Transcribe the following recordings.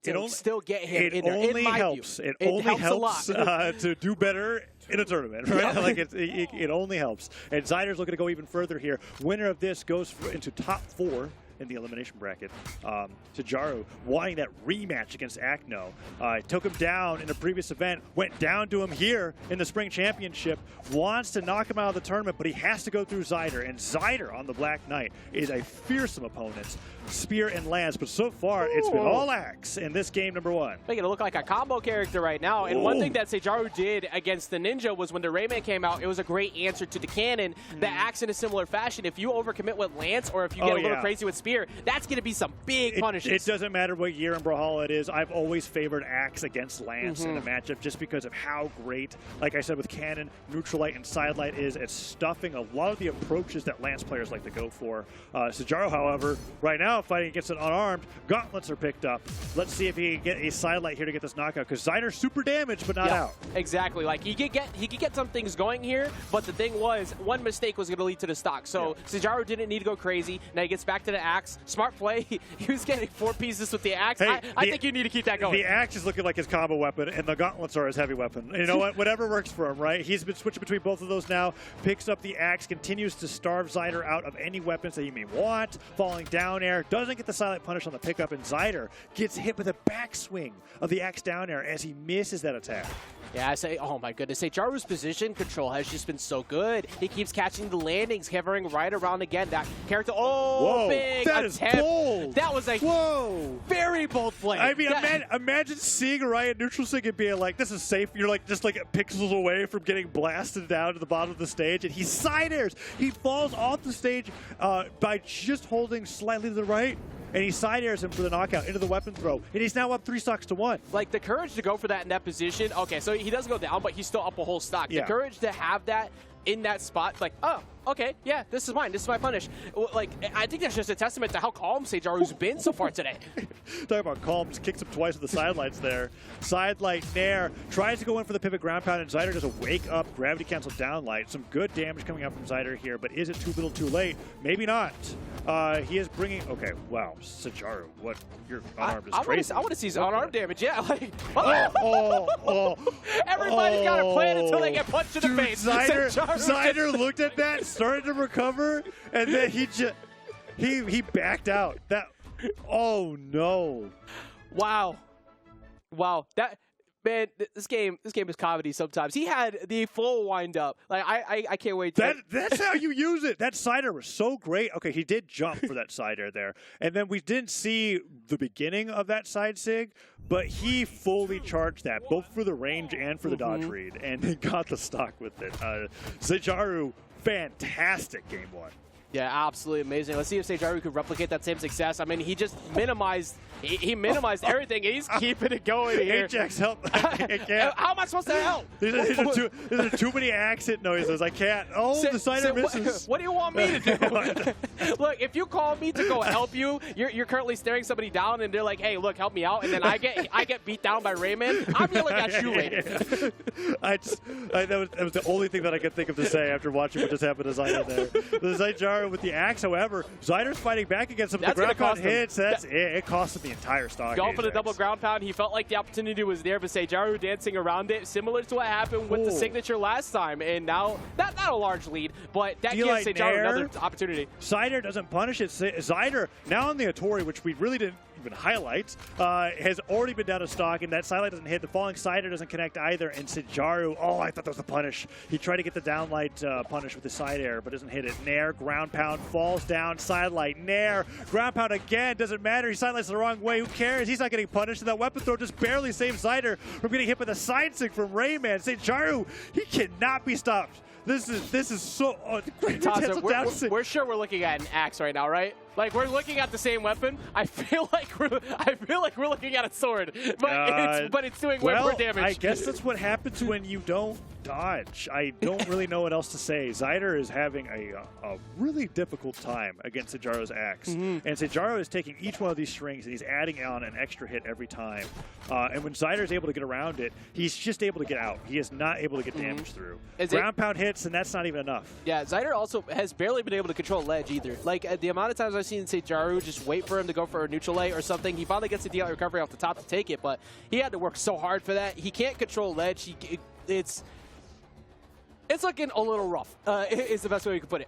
to still get him in there. It only helps to do better in a tournament, right? Like it only helps. And Zyder's looking to go even further here. Winner of this goes into top 4 in the elimination bracket. Seijaru wanting that rematch against Akno. Took him down in a previous event, went down to him here in the Spring Championship, wants to knock him out of the tournament, but he has to go through Zyder. And Zyder on the Black Knight is a fearsome opponent. Spear and lance, but so far it's been all axe in this game number 1. Making it look like a combo character right now. And one thing that Seijaru did against the Ninja was when the Rayman came out, it was a great answer to the cannon. The axe in a similar fashion, if you overcommit with lance or if you get a little crazy with spear, that's going to be some big punishes. It doesn't matter what year in Brawlhalla it is. I've always favored axe against lance in a matchup just because of how great, like I said, with cannon, neutral light, and side light is at stuffing a lot of the approaches that lance players like to go for. Seijaru, however, right now fighting against an unarmed, gauntlets are picked up. Let's see if he can get a side light here to get this knockout, because Zyder's super damaged but not out. Exactly. Like he could get some things going here, but the thing was, one mistake was going to lead to the stock. So Seijaru didn't need to go crazy. Now he gets back to the axe. Smart play. He was getting 4 pieces with the axe. Hey, I think you need to keep that going. The axe is looking like his combo weapon, and the gauntlets are his heavy weapon. You know what? Whatever works for him, right? He's been switching between both of those now. Picks up the axe, continues to starve Zyder out of any weapons that he may want. Falling down air, doesn't get the silent punish on the pickup, and Zyder gets hit with a backswing of the axe down air as he misses that attack. Yeah, I say, oh my goodness, Seijaru's position control has just been so good. He keeps catching the landings, covering right around again. That character, big that attempt. Is bold. That was a very bold play. I mean, imagine seeing Ryan neutral sig and being like, this is safe. You're like just like pixels away from getting blasted down to the bottom of the stage, and he side airs. He falls off the stage by just holding slightly to the right. And he side airs him for the knockout into the weapon throw. And he's now up 3 stocks to 1. Like the courage to go for that in that position. Okay, so he does go down, but he's still up a whole stock. The courage to have that in that spot, like, oh, okay, yeah, this is mine. This is my punish. Like, I think that's just a testament to how calm Seijaru's been so far today. Talking about calm, just kicks him twice with the sidelights there. Sidelight Nair tries to go in for the pivot ground pound, and Zyder does a wake up, gravity cancel down light. Some good damage coming out from Zyder here, but is it too little too late? Maybe not. He is bringing, okay, wow, Seijaru, what, your unarmed is crazy. I want to see his unarmed damage, yeah. Like, everybody's got a plan until they get punched in the face. Zyder looked at that, started to recover, and then he backed out. That, oh no. Wow. That, man, this game is comedy sometimes. He had the full wind up. Like I can't wait. That's how you use it. That side air was so great. Okay, he did jump for that side air there, and then we didn't see the beginning of that side sig, but he fully charged that both for the range and for the dodge read, and he got the stock with it. Seijaru, fantastic game 1. Yeah, absolutely amazing. Let's see if Seijaru could replicate that same success. I mean, he just minimized, he minimized everything, and he's keeping it going here. Ajax, help. How am I supposed to help? These are too many accent noises. I can't. Oh, the Zyder misses. What do you want me to do? Look, if you call me to go help you, you're currently staring somebody down, and they're like, hey, look, help me out, and then I get beat down by Rayman. I'm yelling at you later. That was the only thing that I could think of to say after watching what just happened to Zyder there. The Seijaru with the axe, however, Zyder's fighting back against some of the ground pound hits. It cost him the entire stock. Going for the double ground pound. He felt like the opportunity was there, but Seijaru dancing around it, similar to what happened with the signature last time. And now, not a large lead, but that gives Seijaru another opportunity. Zyder doesn't punish it. Zyder, now on the Atori, which we really didn't even highlight, has already been down to stock, and that sidelight doesn't hit. The falling Zyder doesn't connect either, and Seijaru, oh, I thought that was the punish. He tried to get the downlight punish with the side air, but doesn't hit it. Nair, ground pound, falls down, sidelight, Nair, ground pound again, doesn't matter. He sidelights the wrong way, who cares? He's not getting punished, and that weapon throw just barely saves Zyder from getting hit with a side sig from Rayman. Seijaru, he cannot be stopped. This is so Taza, we're sure we're looking at an axe right now, right? Like, we're looking at the same weapon. I feel like we're looking at a sword, but it's doing way more damage. I guess that's what happens when you don't dodge. I don't really know what else to say. Zyder is having a really difficult time against Seijaru's axe, and Seijaru is taking each one of these strings and he's adding on an extra hit every time. And when Zyder is able to get around it, he's just able to get out. He is not able to get damage through. Ground pound hits, and that's not even enough. Yeah, Zyder also has barely been able to control ledge either. Like, the amount of times I have seen Seijaru just wait for him to go for a neutral A or something. He finally gets the DL recovery off the top to take it, but he had to work so hard for that. He can't control ledge. It's looking a little rough, is the best way we can put it.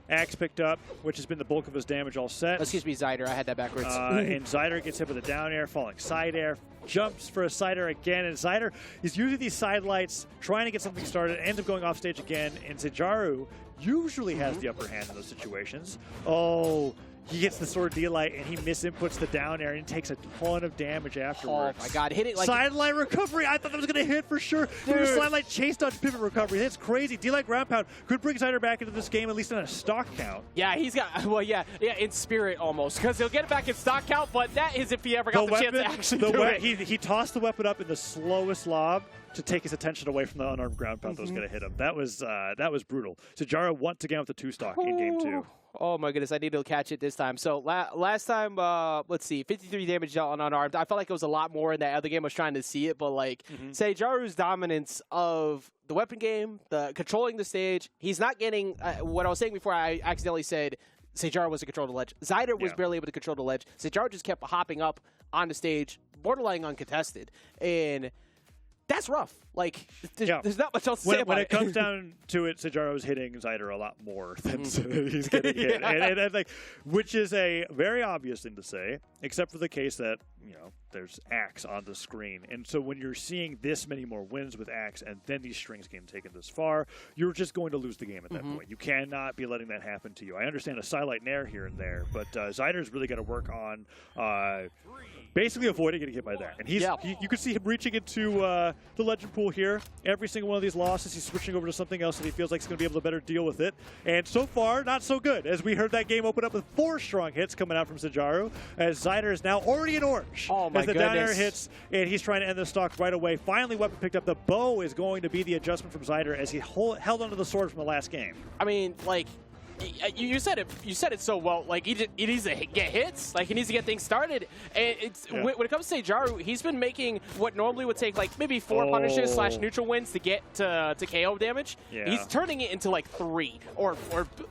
Axe picked up, which has been the bulk of his damage all set. Excuse me, Zyder. I had that backwards. And Zyder gets hit with a down air, falling side air, jumps for a side air again, and Zyder is using these side lights, trying to get something started, ends up going off stage again, and Seijaru usually has the upper hand in those situations. Oh, he gets the sword D-light, and he misinputs the down air, and takes a ton of damage afterwards. Oh my god, hit it like... Sidelight recovery! I thought that was going to hit for sure. Sidelight chase dodge pivot recovery. That's crazy. D-light ground pound could bring Zyder back into this game, at least on a stock count. Yeah, he's got... Well, yeah, in spirit almost, because he'll get it back in stock count, but that is if he ever got the chance to actually do it. He tossed the weapon up in the slowest lob to take his attention away from the unarmed ground pound that was going to hit him. That was brutal. Seijaru once again with the 2-stock in game 2. Oh my goodness, I need to catch it this time. So last time, let's see, 53 damage dealt on unarmed. I felt like it was a lot more in that other game. I was trying to see it, but like Seijaru's dominance of the weapon game, the controlling the stage, he's not getting what I was saying before. I accidentally said Seijaru was to control the ledge. Zyder was barely able to control the ledge. Seijaru just kept hopping up on the stage, borderline uncontested, and that's rough. Like, there's not much else to say about it. When it comes down to it, Seijaru is hitting Zyder a lot more than he's getting hit. And like, which is a very obvious thing to say, except for the case that, there's Axe on the screen. And so when you're seeing this many more wins with Axe and then these strings getting taken this far, you're just going to lose the game at that point. You cannot be letting that happen to you. I understand a sidelight nair here and there, but Zyder's really got to work on basically avoiding getting hit by that. And you can see him reaching into the legend pool here. Every single one of these losses, he's switching over to something else that he feels like he's going to be able to better deal with it. And so far, not so good, as we heard that game open up with 4 strong hits coming out from Seijaru, as Zyder is now already in orange. Oh my as the down air hits, and he's trying to end the stock right away. Finally, weapon picked up. The bow is going to be the adjustment from Zyder as he held onto the sword from the last game. I mean, like, you said it. You said it so well. Like, he needs to get hits. Like, he needs to get things started. And when it comes to Seijaru, he's been making what normally would take like maybe 4 punishes / neutral wins to get to KO damage. He's turning it into like 3 or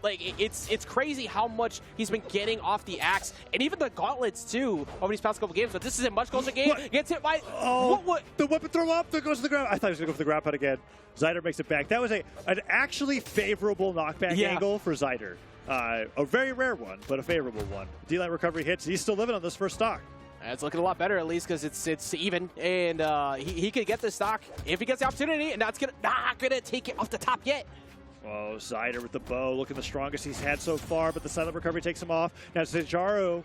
like it's crazy how much he's been getting off the Axe and even the gauntlets too over these past couple games. But this is a much closer game. Gets hit by what? The weapon throw up. There goes to the ground. I thought he was gonna go for the ground pound again. Zyder makes it back. That was an actually favorable knockback angle for Zyder. A very rare one, but a favorable one. D-light recovery hits. He's still living on this first stock. It's looking a lot better, at least, because it's even, and he could get this stock if he gets the opportunity, and not gonna take it off the top yet. Oh, Zyder with the bow, looking the strongest he's had so far, but the silent recovery takes him off. Now, Seijaru,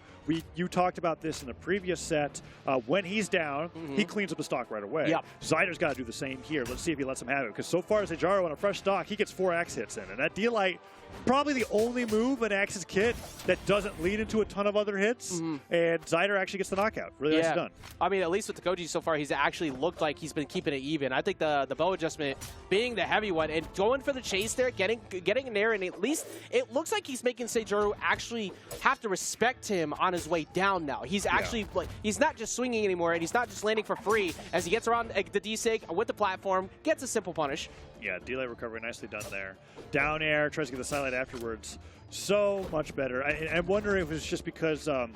you talked about this in the previous set. When he's down, he cleans up the stock right away. Zyder's got to do the same here. Let's see if he lets him have it, because so far, Seijaru on a fresh stock, he gets 4 Axe hits in, and that D-light, probably the only move in Axe's kit that doesn't lead into a ton of other hits, and Zyder actually gets the knockout. Really nicely done. I mean, at least with the Koji so far, he's actually looked like he's been keeping it even. I think the bow adjustment being the heavy one and going for the chase there, getting in there, and at least it looks like he's making Seijaru actually have to respect him on his way down now. He's actually, like, he's not just swinging anymore, and he's not just landing for free as he gets around the D-sig with the platform, gets a simple punish. Yeah, D-light recovery, nicely done there. Down air, tries to get the sidelight afterwards. So much better. I'm wondering if it's just because I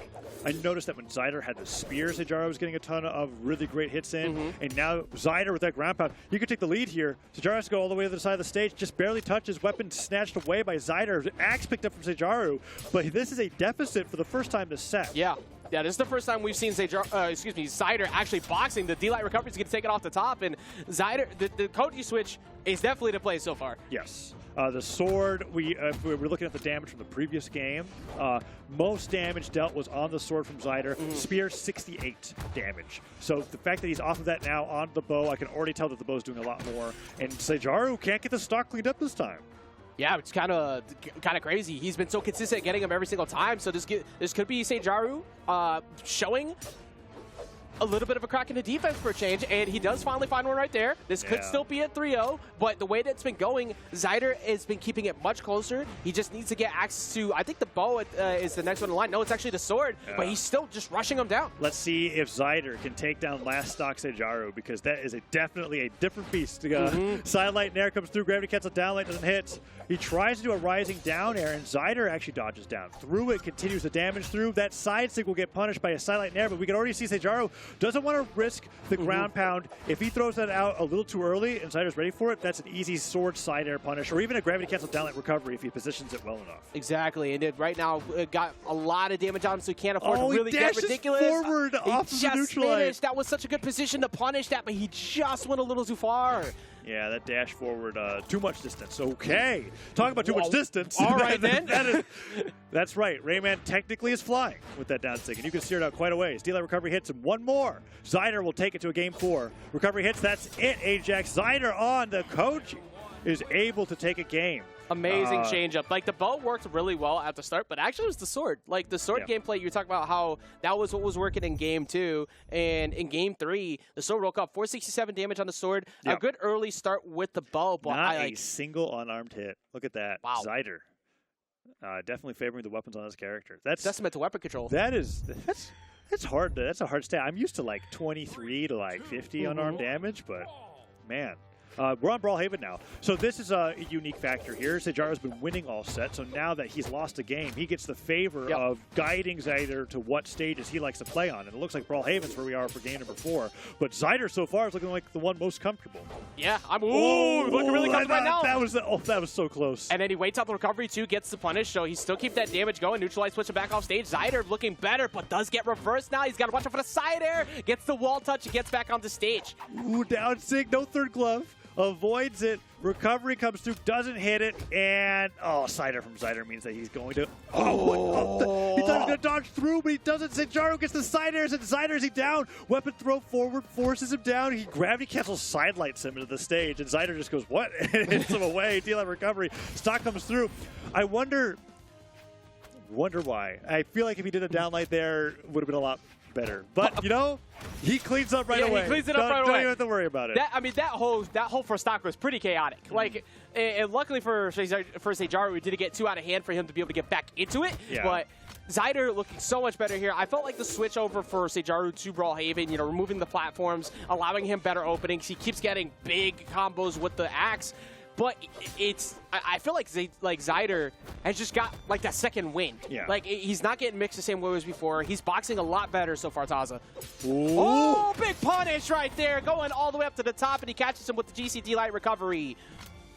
noticed that when Zyder had the spear, Seijaru was getting a ton of really great hits in. And now Zyder with that ground pound, he could take the lead here. Seijaru has to go all the way to the side of the stage, just barely touches, weapon snatched away by Zyder. Axe picked up from Seijaru, but this is a deficit for the first time this set. Yeah, this is the first time we've seen Zyder actually boxing. The D-light recovery is going to take it off the top, and Zyder, the Koji switch is definitely the play so far. Yes. The sword, we're looking at the damage from the previous game. Most damage dealt was on the sword from Zyder. Spear, 68 damage. So the fact that he's off of that now on the bow, I can already tell that the bow's doing a lot more. And Seijaru can't get the stock cleaned up this time. Yeah, it's kind of crazy. He's been so consistent at getting him every single time. So this could be Seijaru showing a little bit of a crack in the defense for a change, and he does finally find one right there. This could still be at 3-0, but the way that it's been going, Zyder has been keeping it much closer. He just needs to get access to, I think the bow is the next one in line. No, it's actually the sword, but he's still just rushing him down. Let's see if Zyder can take down last stock Seijaru, because that is definitely a different beast. Sidelight Nair comes through, gravity cancel downlight doesn't hit. He tries to do a rising down air, and Zyder actually dodges down. Through it, continues the damage through. That side stick will get punished by a sidelight Nair, but we can already see Seijaru doesn't want to risk the ground pound. If he throws that out a little too early and Zyder's ready for it, that's an easy sword side air punish, or even a gravity cancel downlight recovery if he positions it well enough. Exactly, and right now it got a lot of damage on him, so he can't afford to really get ridiculous. Forward off of the neutral line. That was such a good position to punish that, but he just went a little too far. Yeah, that dash forward, too much distance. Okay. Talk about too much distance. All right, then. That's right. Rayman technically is flying with that down stick, and you can steer it out quite a ways. D-Light recovery hits, and one more. Zyder will take it to a game 4. Recovery hits, that's it, Ajax. Zyder on the Koji is able to take a game. Amazing changeup. Like, the bow worked really well at the start, but actually it was the sword. Like, the sword gameplay, you talk about how that was what was working in game 2, and in game 3, the sword broke up 467 damage on the sword. A good early start with the bow, but not a single unarmed hit. Look at that. Wow. Zyder. Definitely favoring the weapons on his character. That's testament to weapon control. That's hard. That's a hard stat. I'm used to like 23 to like 50 unarmed damage, but man. We're on Brawlhalla now. So this is a unique factor here. Seijaru's been winning all set, so now that he's lost a game, he gets the favor of guiding Zyder to what stages he likes to play on. And it looks like Brawlhalla's where we are for game number 4. But Zyder so far is looking like the one most comfortable. Yeah, looking really comfortable right now. That was so close. And then he waits out the recovery too, gets the punish, so he still keeps that damage going. Neutralize, switching back off stage. Zyder looking better, but does get reversed now. He's got to watch out for the side air. Gets the wall touch, and gets back onto stage. Ooh, down sig, no third glove. Avoids it. Recovery comes through, doesn't hit it, and Zyder from Zyder means that he's going to. He thought he was going to dodge through, but he doesn't. Seijaru gets the side airs, and Zyder's he down. Weapon throw forward forces him down. He gravity cancels sidelights him into the stage, and Zyder just goes, what? And hits him away. Deal recovery. Stock comes through. I wonder why. I feel like if he did a downlight there, it would have been a lot better. But, you know, he cleans up right away. He cleans it up right away. Don't even have to worry about it. That whole first stock was pretty chaotic. Like, and luckily for Seijaru, we didn't get too out of hand for him to be able to get back into it. Yeah. But Zyder looking so much better here. I felt like the switch over for Seijaru to Brawlhalla, you know, removing the platforms, allowing him better openings. He keeps getting big combos with the axe. But I feel like Zyder has just got like that second wind. Yeah. Like he's not getting mixed the same way as before. He's boxing a lot better so far, Taza. Ooh. Oh, big punish right there, going all the way up to the top, and he catches him with the GCD light recovery.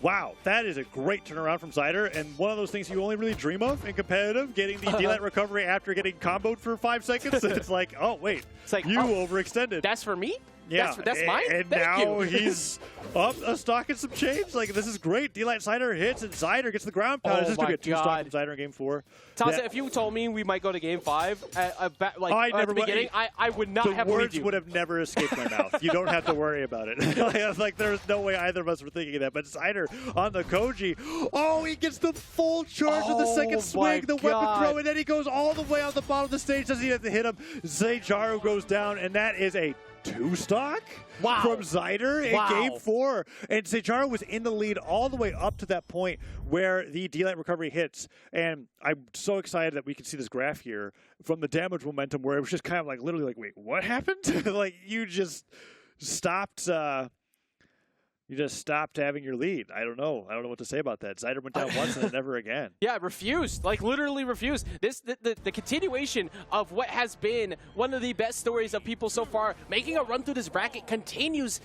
Wow, that is a great turnaround from Zyder, and one of those things you only really dream of in competitive, getting the D-Light recovery after getting comboed for 5 seconds. It's like, oh, wait, it's like, you overextended. That's for me? Yeah, that's mine? And now he's up a stock and some change. Like, this is great. D-Light Zyder hits, and Zyder gets the ground pound. Is this going to get 2 stock from Zyder in game 4? Taza, if you told me we might go to game 5 at the beginning, I would not have believed you. The words would have never escaped my mouth. You don't have to worry about it. Like, there's no way either of us were thinking of that. But Zyder on the Koji. Oh, he gets the full charge of the second swing, the weapon throw, and then he goes all the way on the bottom of the stage. Doesn't even have to hit him. Seijaru goes down, and that is a 2 stock from Zyder in game 4. And Seijaru was in the lead all the way up to that point where the D-Light recovery hits. And I'm so excited that we can see this graph here from the damage momentum where it was just kind of like literally like, wait, what happened? Like you just stopped. You just stopped having your lead. I don't know what to say about that. Zyder went down once and then never again. Yeah, refused. Like, literally refused. The continuation of what has been one of the best stories of people so far, making a run through this bracket, continues.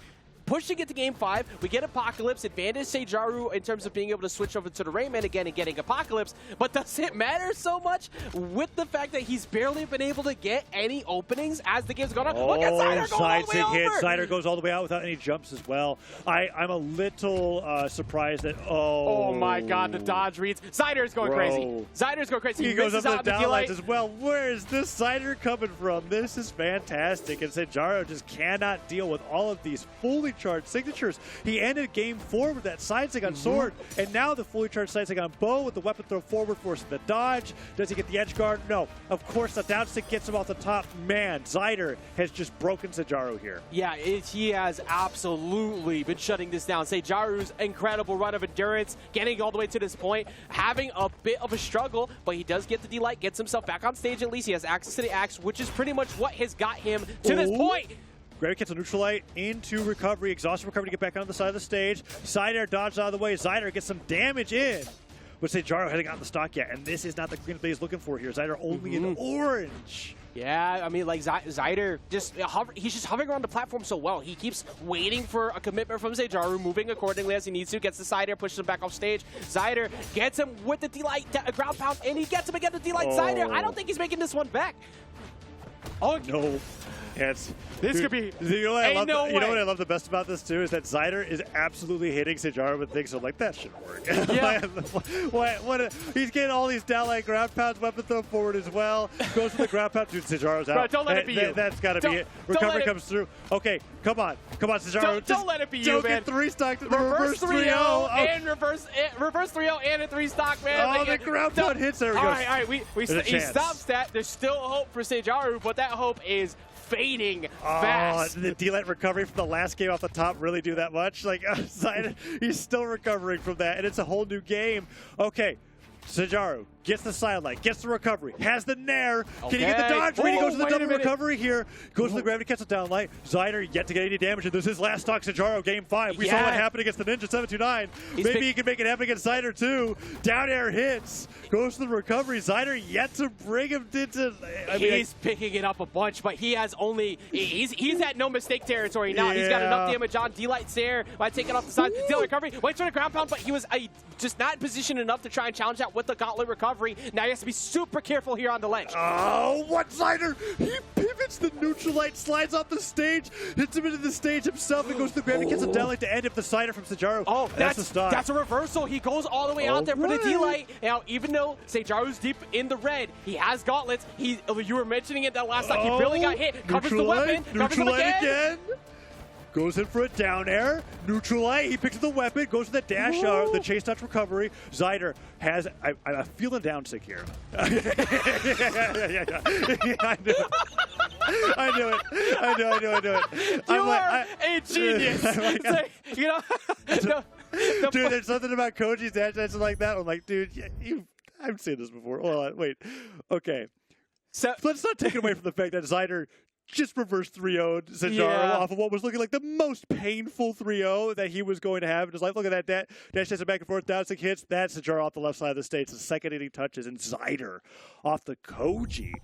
Pushing it to game 5, we get Apocalypse, advantage Seijaru in terms of being able to switch over to the Rayman again and getting Apocalypse, but does it matter so much with the fact that he's barely been able to get any openings as the game's going on? Look at Zyder going all the way over! Hit. Zyder goes all the way out without any jumps as well. I'm a little surprised that, oh my god, the dodge reads. Zyder's going crazy. Zyder's going crazy. He goes up to the downlights as well. Where is this Zyder coming from? This is fantastic, and Seijaru just cannot deal with all of these fully charged signatures. He ended game 4 with that side sig on sword, and now the fully charged side sig on bow with the weapon throw forward, forcing the dodge. Does he get the edge guard? No. Of course, the down stick gets him off the top. Man, Zyder has just broken Seijaru here. Yeah, he has absolutely been shutting this down. Seijaru's incredible run of endurance, getting all the way to this point, having a bit of a struggle, but he does get the delight, gets himself back on stage at least. He has access to the axe, which is pretty much what has got him to this point. Gravity gets a neutral light into recovery, exhaustion recovery to get back on the side of the stage. Zyder dodges out of the way. Zyder gets some damage in. But Seijaru hasn't gotten the stock yet, and this is not the green that he's looking for here. Zyder only in orange. Yeah, I mean, like, Zyder, he's just hovering around the platform so well. He keeps waiting for a commitment from Seijaru, moving accordingly as he needs to, gets the side air, pushes him back off stage. Zyder gets him with the D-Light ground pound, and he gets him again with D-Light Zyder. I don't think he's making this one back. Oh, no. Yes. This could be. You know what I love the best about this too is that Zyder is absolutely hitting Seijaru with things. So like that shouldn't work. Yeah. He's getting all these down like ground pounds, weapon throw forward as well. Goes for the ground pound. Dude, Seijaru's out. Bro, don't let it be you. That's got to be it. Recovery comes through. Okay, come on, Seijaru. Don't let it be you, man. 3 stock. Reverse 3-0 and reverse 3-0 and a 3 stock, man. Oh, the ground pound hits. There we go. All right. He stops that. There's still hope for Seijaru, but that hope is fading fast. The D-Light recovery from the last game off the top really do that much? Like, he's still recovering from that, and it's a whole new game. Okay, Seijaru gets the sidelight, gets the recovery, has the nair. Can he get the dodge? He goes to the double recovery here. Goes to the gravity, catches down light. Zyder yet to get any damage. And this is his last stock. Seijaru, game 5. We saw what happened against the Ninja 729. Maybe he can make it happen against Zyder too. Down air hits. Goes to the recovery. Zyder yet to bring him into. He's picking it up a bunch, but he has only. He's at no mistake territory now. He's got enough damage on. D-Light Stare by taking off the side. D-Light recovery. Waits for the ground pound, but he was just not positioned enough to try and challenge that with the gauntlet recovery. Now he has to be super careful here on the ledge. Oh, what Zyder? He pivots the neutral light, slides off the stage, hits him into the stage himself, and goes to the gravity, gets a down light to end it. The Zyder from Seijaru. Oh, that's a stock. That's a reversal. He goes all the way out there for the D-Light. Now, even though Seijaru's deep in the red, he has gauntlets. You were mentioning it that last time. He barely got hit. Covers the weapon. Covers him again. Goes in for a down air, neutral light, he picks up the weapon, goes to the dash, the chase touch recovery. Zyder has, I'm feeling down sick here. I knew it. You are a genius. Dude, there's something about Koji's dash dancing like that. I'm like, dude, I've seen this before. Hold on, wait. Okay. So let's not take it away from the fact that Zyder just reverse 3-0'd Seijaru off of what was looking like the most painful 3-0 that he was going to have in his life. Look at that dash dancing back and forth, down 6 hits. That's Seijaru off the left side of the stage. The second inning touches, and Zyder off the Koji.